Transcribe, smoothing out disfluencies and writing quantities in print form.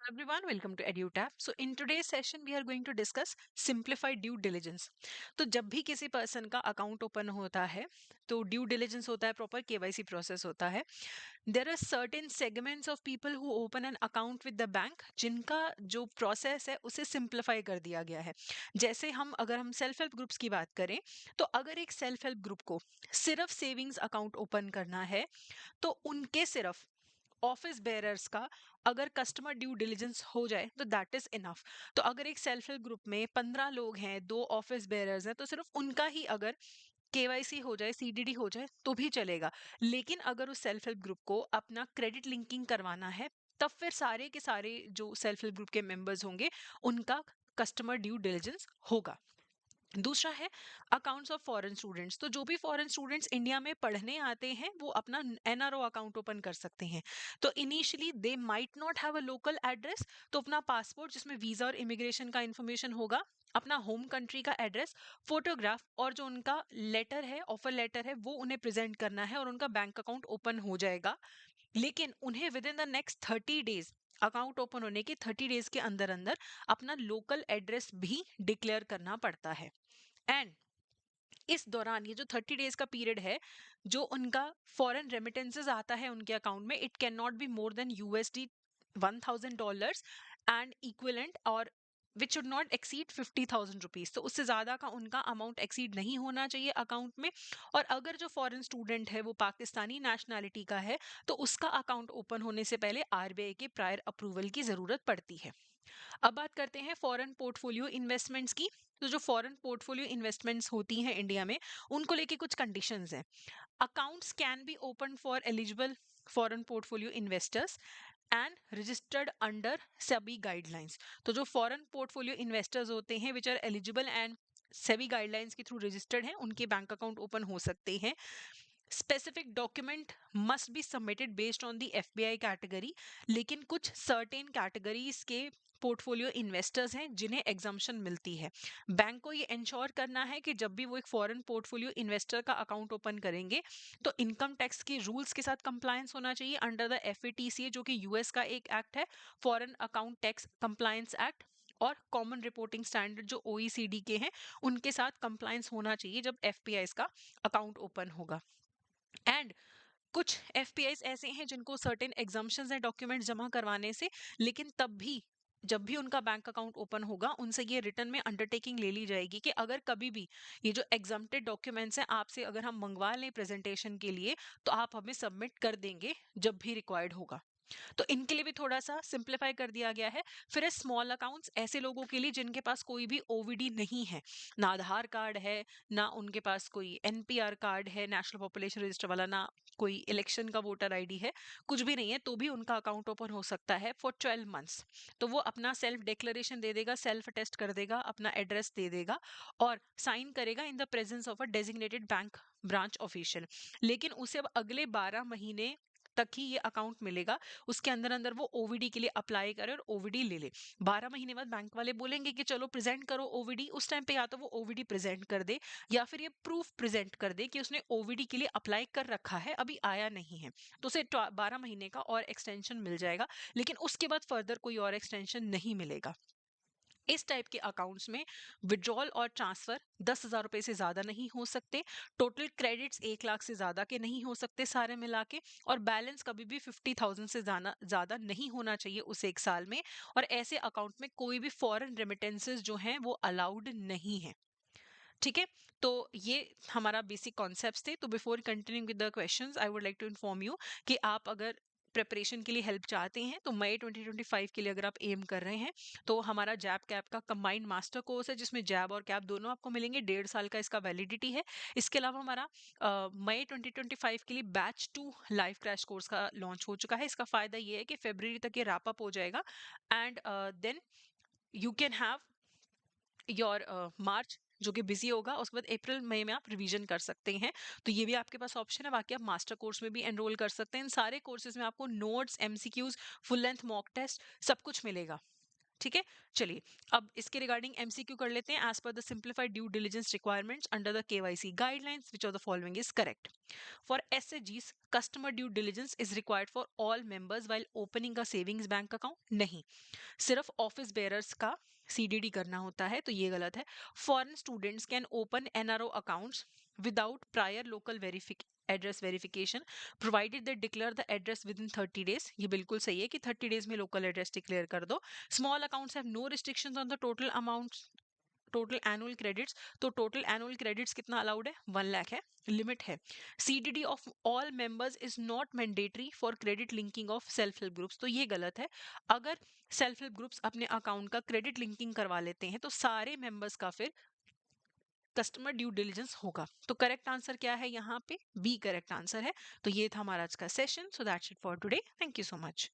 Everyone, welcome to EduTap. So in today's session, we are going to discuss simplified due diligence. तो जब भी किसी person का account open होता है तो ड्यू डिलिजेंस होता है, प्रॉपर केवाईसी प्रोसेस होता है. There are certain segments of people who open an account with the bank जिनका जो प्रोसेस है उसे सिंप्लीफाई कर दिया गया है. जैसे हम सेल्फ हेल्प ग्रुप्स की बात करें तो अगर एक सेल्फ हेल्प ग्रुप को सिर्फ सेविंग्स अकाउंट ओपन करना है तो उनके सिर्फ ऑफिस बेयरर्स का अगर कस्टमर ड्यू डिलिजेंस हो जाए तो दैट इज इनफ. तो अगर एक सेल्फ हेल्प ग्रुप में 15 लोग हैं, 2 ऑफिस बेयरर्स हैं, तो सिर्फ उनका ही अगर केवाईसी हो जाए, सीडीडी हो जाए तो भी चलेगा. लेकिन अगर उस सेल्फ हेल्प ग्रुप को अपना क्रेडिट लिंकिंग करवाना है तब फिर सारे के सारे जो सेल्फ हेल्प ग्रुप के मेंबर्स होंगे उनका कस्टमर ड्यू डिलिजेंस होगा. दूसरा है अकाउंट्स ऑफ फॉरेन स्टूडेंट्स. तो जो भी फॉरेन स्टूडेंट्स इंडिया में पढ़ने आते हैं वो अपना एनआरओ अकाउंट ओपन कर सकते हैं. तो initially they might not have a local address, तो अपना पासपोर्ट जिसमें वीजा और इमिग्रेशन का इंफॉर्मेशन होगा, अपना होम कंट्री का एड्रेस, फोटोग्राफ और जो उनका लेटर है, ऑफर लेटर है, वो उन्हें प्रेजेंट करना है और उनका बैंक अकाउंट ओपन हो जाएगा. लेकिन उन्हें with in the next 30 days, account open होने के 30 डेज के अंदर अंदर अपना लोकल एड्रेस भी डिक्लेयर करना पड़ता है. एंड इस दौरान ये जो 30 डेज का पीरियड है, जो उनका फॉरेन रेमिटेंसेस आता है उनके अकाउंट में, it can not be more than $1,000 and equivalent, और विच शुड नॉट एक्सीड ₹50,000. तो उससे ज्यादा का उनका अमाउंट एक्सीड नहीं होना चाहिए अकाउंट में. और अगर जो फॉरेन स्टूडेंट है वो पाकिस्तानी नेशनैलिटी का है तो उसका अकाउंट ओपन होने से पहले आरबीआई के प्रायर अप्रूवल की जरूरत पड़ती है. अब बात करते हैं फॉरेन पोर्टफोलियो इन्वेस्टमेंट्स की. तो जो फॉरेन पोर्टफोलियो इन्वेस्टमेंट्स होती हैं इंडिया में, उनको लेके कुछ कंडीशंस हैं. Accounts can be open for eligible foreign portfolio investors and registered under SEBI guidelines. तो जो फॉरेन पोर्टफोलियो इन्वेस्टर्स होते हैं which are eligible and SEBI guidelines के थ्रू रजिस्टर्ड हैं, उनके बैंक अकाउंट ओपन हो सकते हैं. Specific document must be submitted based on the FPI category. लेकिन कुछ सर्टेन कैटेगरीज के पोर्टफोलियो इन्वेस्टर्स हैं जिन्हें एग्जाम्पशन मिलती है. बैंक को ये इंश्योर करना है कि जब भी वो एक फॉरेन पोर्टफोलियो इन्वेस्टर का अकाउंट ओपन करेंगे तो इनकम टैक्स की रूल्स के साथ कंप्लायंस होना चाहिए अंडर द एफएटीसीए, जो कि यूएस का एक एक्ट है, foreign account tax compliance act. और कॉमन रिपोर्टिंग स्टैंडर्ड जो ओईसीडी के हैं उनके साथ कंप्लायंस होना चाहिए जब एफपीआई का अकाउंट ओपन होगा. एंड कुछ एफपीआईज ऐसे हैं जिनको सर्टेन एग्जाम्पशंस हैं डॉक्यूमेंट जमा करवाने से, लेकिन तब भी जब भी उनका बैंक अकाउंट ओपन होगा उनसे ये रिटर्न में अंडरटेकिंग ले ली जाएगी कि अगर कभी भी ये जो एग्जाम्प्टेड डॉक्यूमेंट्स हैं आपसे अगर हम मंगवा लें प्रेजेंटेशन के लिए तो आप हमें सबमिट कर देंगे जब भी रिक्वायर्ड होगा. तो इनके लिए भी थोड़ा सा सिंप्लीफाई कर दिया गया है. फिर स्मॉल अकाउंट्स ऐसे लोगों के लिए जिनके पास कोई भी ओवीडी नहीं है, ना आधार कार्ड है, ना उनके पास कोई एनपीआर कार्ड है, नेशनल पॉपुलेशन रजिस्टर वाला, ना कोई इलेक्शन का वोटर आईडी है, कुछ भी नहीं है, तो भी उनका अकाउंट ओपन हो सकता है फॉर 12 मंथ्स. तो वो अपना सेल्फ डिक्लेरेशन दे देगा, सेल्फ अटेस्ट कर देगा, अपना एड्रेस दे देगा और साइन करेगा in the presence of a designated bank branch official. लेकिन उसे अब अगले 12 महीने तक ही ये अकाउंट मिलेगा. उसके अंदर अंदर वो ओवीडी के लिए अप्लाई करे और ओवीडी ले ले. 12 महीने बाद बैंक वाले बोलेंगे कि चलो प्रेजेंट करो ओवीडी. उस टाइम पे या तो वो ओवीडी प्रेजेंट कर दे या फिर ये प्रूफ प्रेजेंट कर दे कि उसने ओवीडी के लिए अप्लाई कर रखा है, अभी आया नहीं है, तो उसे 12 महीने का और एक्सटेंशन मिल जाएगा. लेकिन उसके बाद फर्दर कोई और एक्सटेंशन नहीं मिलेगा. इस टाइप के अकाउंट्स में विड्रॉल और ट्रांसफर 10,000 रुपए से ज्यादा नहीं हो सकते. टोटल क्रेडिट्स 1 लाख से ज्यादा के नहीं हो सकते सारे मिला के. और बैलेंस कभी भी 50,000 से ज्यादा नहीं होना चाहिए उस एक साल में. और ऐसे अकाउंट में कोई भी फॉरेन रेमिटेंसेस जो हैं वो अलाउड नहीं है. ठीक है. तो ये हमारा बेसिक कॉन्सेप्ट्स थे. तो before continuing with the questions I would like to inform you कि आप अगर प्रिपरेशन के लिए हेल्प चाहते हैं तो मई 2025 के लिए अगर आप एम कर रहे हैं तो हमारा जैब कैप का कंबाइंड मास्टर कोर्स है जिसमें जैब और कैप दोनों आपको मिलेंगे. 1.5 साल का इसका वैलिडिटी है. इसके अलावा हमारा मई 2025 के लिए बैच 2 लाइव क्रैश कोर्स का लॉन्च हो चुका है. इसका फायदा ये है कि फरवरी तक ये रैप अप हो जाएगा and then you can have your march जो कि बिजी होगा. उसके बाद अप्रैल मई में आप रिवीजन कर सकते हैं. तो ये भी आपके पास ऑप्शन है. बाकी आप मास्टर कोर्स में भी एनरोल कर सकते हैं. इन सारे कोर्सेज में आपको notes, MCQs, full length mock test सब कुछ मिलेगा. ठीक है, चलिए अब इसके रिगार्डिंग एमसीक्यू कर लेते हैं। As per the simplified due diligence requirements under the KYC guidelines which of the following is correct? For एसएचजीस customer due diligence is required for all members while opening a savings bank account? नहीं, सिर्फ office bearers का CDD करना होता है, तो ये गलत है। Foreign students can open NRO accounts without prior local address verification provided they declare the address with in 30 days। ये बिल्कुल सही है कि 30 days में लोकल एड्रेस डिक्लेयर कर दो। Small accounts have no restrictions on the total amount, total annual credits, तो total annual credits कितना अलाउड है? 1 लाख है, लिमिट है। CDD of all members is not mandatory for credit linking of self help groups, तो ये गलत है। अगर सेल्फ हेल्प ग्रुप्स अपने अकाउंट का क्रेडिट लिंकिंग करवा लेते हैं तो सारे मेंबर्स का फिर कस्टमर ड्यू डिलिजेंस होगा। तो करेक्ट आंसर क्या है यहाँ पे? बी करेक्ट आंसर है। तो ये था हमारा आज का session. So that's it for today, thank you so much.